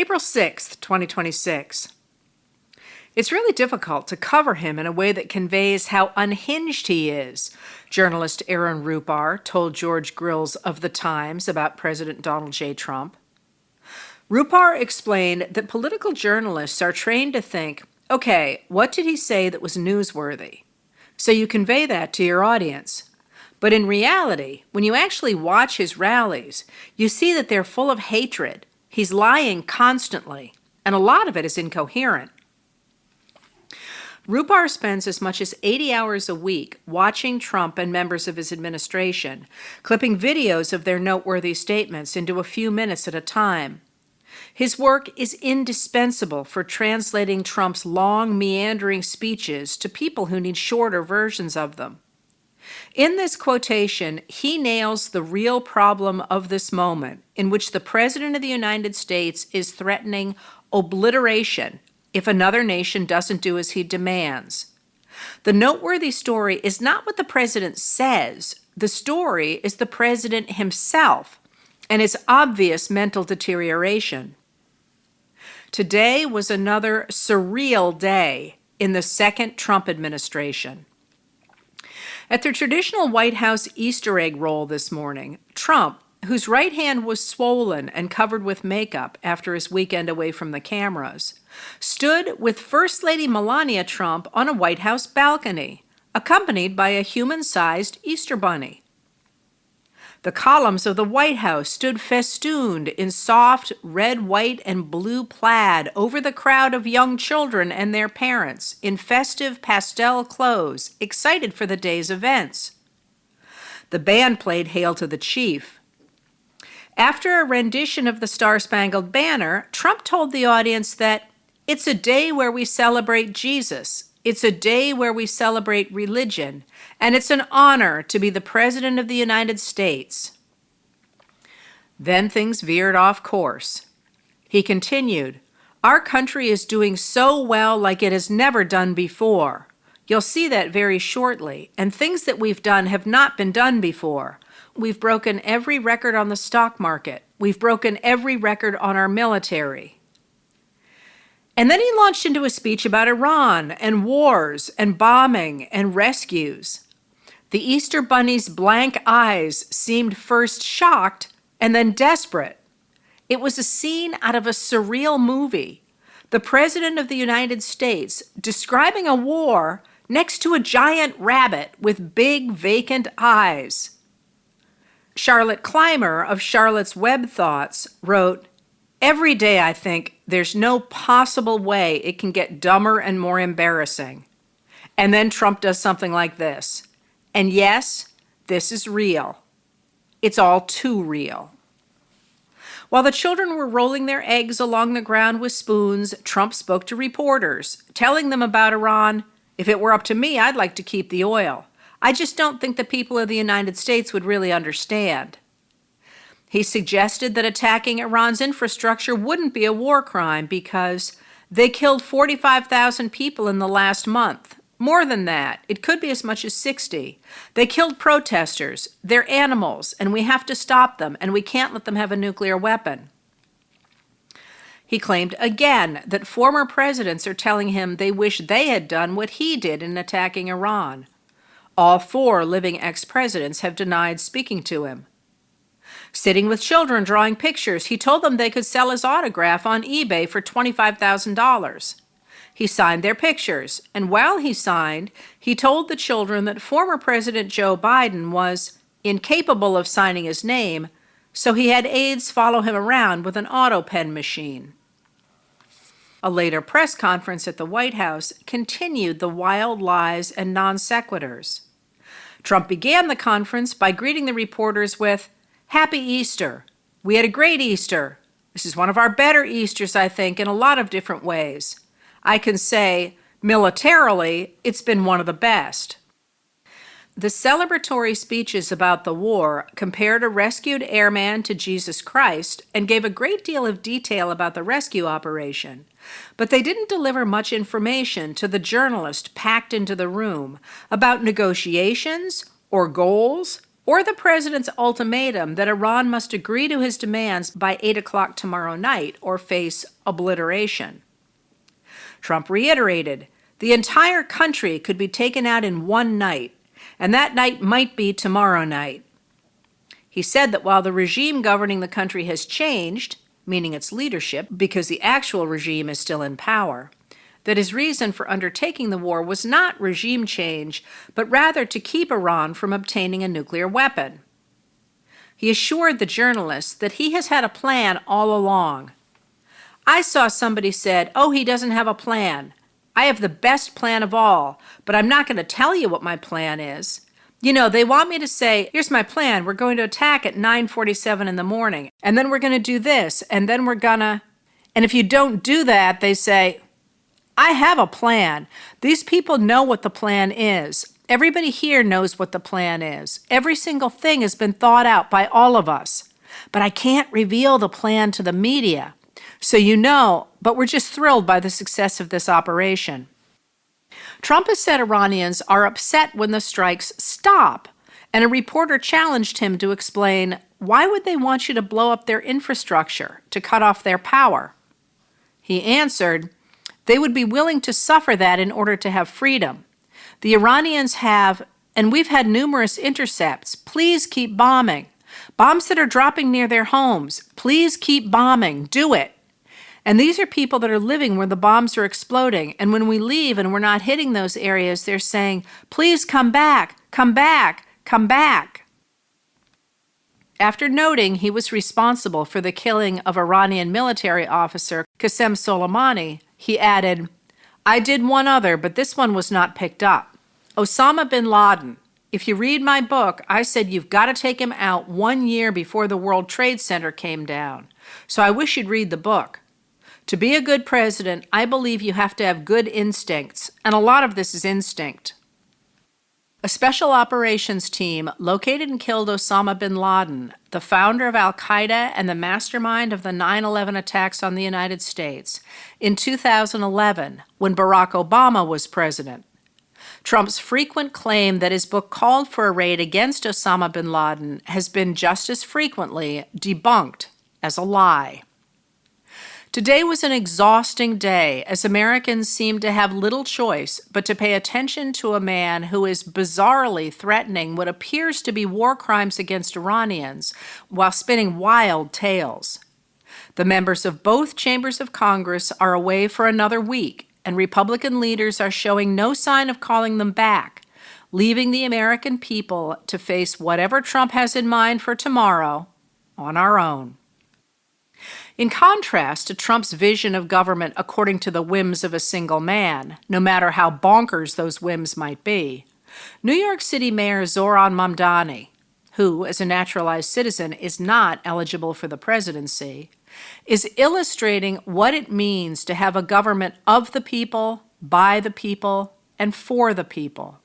April 6th, 2026. It's really difficult to cover him in a way that conveys how unhinged he is, journalist Aaron Rupar told George Grills of The Times about President Donald J. Trump. Rupar explained that political journalists are trained to think, okay, what did he say that was newsworthy? So you convey that to your audience. But in reality, when you actually watch his rallies, you see that they're full of hatred. He's lying constantly, and a lot of it is incoherent. Rupar spends as much as 80 hours a week watching Trump and members of his administration, clipping videos of their noteworthy statements into a few minutes at a time. His work is indispensable for translating Trump's long, meandering speeches to people who need shorter versions of them. In this quotation, he nails the real problem of this moment, in which the President of the United States is threatening obliteration if another nation doesn't do as he demands. The noteworthy story is not what the president says. The story is the president himself and his obvious mental deterioration. Today was another surreal day in the second Trump administration. At the traditional White House Easter egg roll this morning, Trump, whose right hand was swollen and covered with makeup after his weekend away from the cameras, stood with First Lady Melania Trump on a White House balcony, accompanied by a human-sized Easter bunny. The columns of the White House stood festooned in soft red, white, and blue plaid over the crowd of young children and their parents in festive pastel clothes, excited for the day's events. The band played Hail to the Chief. After a rendition of the Star-Spangled Banner, Trump told the audience that it's a day where we celebrate Jesus. It's a day where we celebrate religion, and it's an honor to be the President of the United States. Then things veered off course. He continued, "Our country is doing so well like it has never done before. You'll see that very shortly, and things that we've done have not been done before. We've broken every record on the stock market. We've broken every record on our military." And then he launched into a speech about Iran and wars and bombing and rescues. The Easter Bunny's blank eyes seemed first shocked and then desperate. It was a scene out of a surreal movie. The President of the United States describing a war next to a giant rabbit with big vacant eyes. Charlotte Clymer of Charlotte's Web Thoughts wrote, "Every day I think there's no possible way it can get dumber and more embarrassing." And then Trump does something like this. And yes, this is real. It's all too real. While the children were rolling their eggs along the ground with spoons, Trump spoke to reporters, telling them about Iran. "If it were up to me, I'd like to keep the oil. I just don't think the people of the United States would really understand." He suggested that attacking Iran's infrastructure wouldn't be a war crime because they killed 45,000 people in the last month. More than that, it could be as much as 60. They killed protesters, they're animals, and we have to stop them, and we can't let them have a nuclear weapon. He claimed again that former presidents are telling him they wish they had done what he did in attacking Iran. All 4 living ex-presidents have denied speaking to him. Sitting with children drawing pictures, he told them they could sell his autograph on eBay for $25,000. He signed their pictures, and while he signed, he told the children that former President Joe Biden was incapable of signing his name, so he had aides follow him around with an auto pen machine. A later press conference at the White House continued the wild lies and non sequiturs. Trump began the conference by greeting the reporters with, "Happy Easter. We had a great Easter. This is one of our better Easters, I think, in a lot of different ways. I can say, militarily, it's been one of the best." The celebratory speeches about the war compared a rescued airman to Jesus Christ and gave a great deal of detail about the rescue operation, but they didn't deliver much information to the journalist packed into the room about negotiations or goals or the president's ultimatum that Iran must agree to his demands by 8 o'clock tomorrow night or face obliteration. Trump reiterated, the entire country could be taken out in one night, and that night might be tomorrow night. He said that while the regime governing the country has changed, meaning its leadership, because the actual regime is still in power, that his reason for undertaking the war was not regime change, but rather to keep Iran from obtaining a nuclear weapon. He assured the journalists that he has had a plan all along. I saw somebody said, "Oh, he doesn't have a plan. I have the best plan of all, but I'm not going to tell you what my plan is. You know, they want me to say, here's my plan. We're going to attack at 9:47 in the morning, and then we're going to do this, and then we're gonna..." And if you don't do that, they say, I have a plan. These people know what the plan is. Everybody here knows what the plan is. Every single thing has been thought out by all of us. But I can't reveal the plan to the media. So you know, but we're just thrilled by the success of this operation. Trump has said Iranians are upset when the strikes stop, and a reporter challenged him to explain, why would they want you to blow up their infrastructure, to cut off their power? He answered, they would be willing to suffer that in order to have freedom. The Iranians have, and we've had numerous intercepts. Please keep bombing. Bombs that are dropping near their homes. Please keep bombing. Do it. And these are people that are living where the bombs are exploding. And when we leave and we're not hitting those areas, they're saying, please come back, come back, come back. After noting he was responsible for the killing of Iranian military officer Qasem Soleimani, he added, I did one other, but this one was not picked up. Osama bin Laden. If you read my book, I said you've got to take him out 1 year before the World Trade Center came down. So I wish you'd read the book. To be a good president, I believe you have to have good instincts, and a lot of this is instinct. A special operations team located and killed Osama bin Laden, the founder of al-Qaeda and the mastermind of the 9/11 attacks on the United States, in 2011, when Barack Obama was president. Trump's frequent claim that his book called for a raid against Osama bin Laden has been just as frequently debunked as a lie. Today was an exhausting day, as Americans seem to have little choice but to pay attention to a man who is bizarrely threatening what appears to be war crimes against Iranians while spinning wild tales. The members of both chambers of Congress are away for another week, and Republican leaders are showing no sign of calling them back, leaving the American people to face whatever Trump has in mind for tomorrow on our own. In contrast to Trump's vision of government according to the whims of a single man, no matter how bonkers those whims might be, New York City Mayor Zohran Mamdani, who, as a naturalized citizen, is not eligible for the presidency, is illustrating what it means to have a government of the people, by the people, and for the people.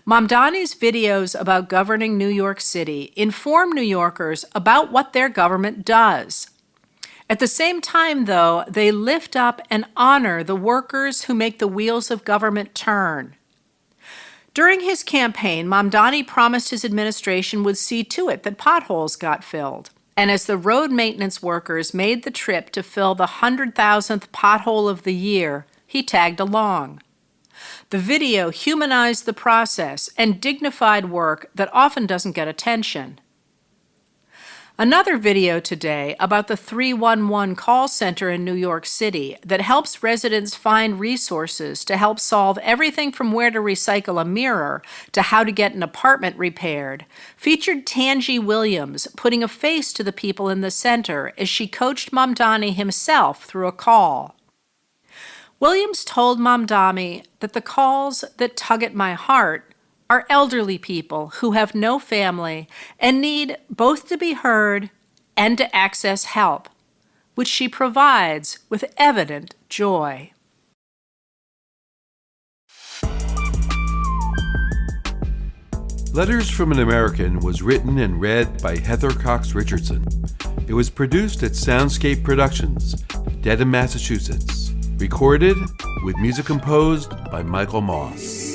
Mamdani's videos about governing New York City inform New Yorkers about what their government does. At the same time, though, they lift up and honor the workers who make the wheels of government turn. During his campaign, Mamdani promised his administration would see to it that potholes got filled. And as the road maintenance workers made the trip to fill the 100,000th pothole of the year, he tagged along. The video humanized the process and dignified work that often doesn't get attention. Another video today about the 311 call center in New York City that helps residents find resources to help solve everything from where to recycle a mirror to how to get an apartment repaired, featured Tangi Williams putting a face to the people in the center as she coached Mamdani himself through a call. Williams told Mamdani that the calls that tug at my heart are elderly people who have no family and need both to be heard and to access help, which she provides with evident joy. Letters from an American was written and read by Heather Cox Richardson. It was produced at Soundscape Productions, Dedham, Massachusetts. Recorded with music composed by Michael Moss.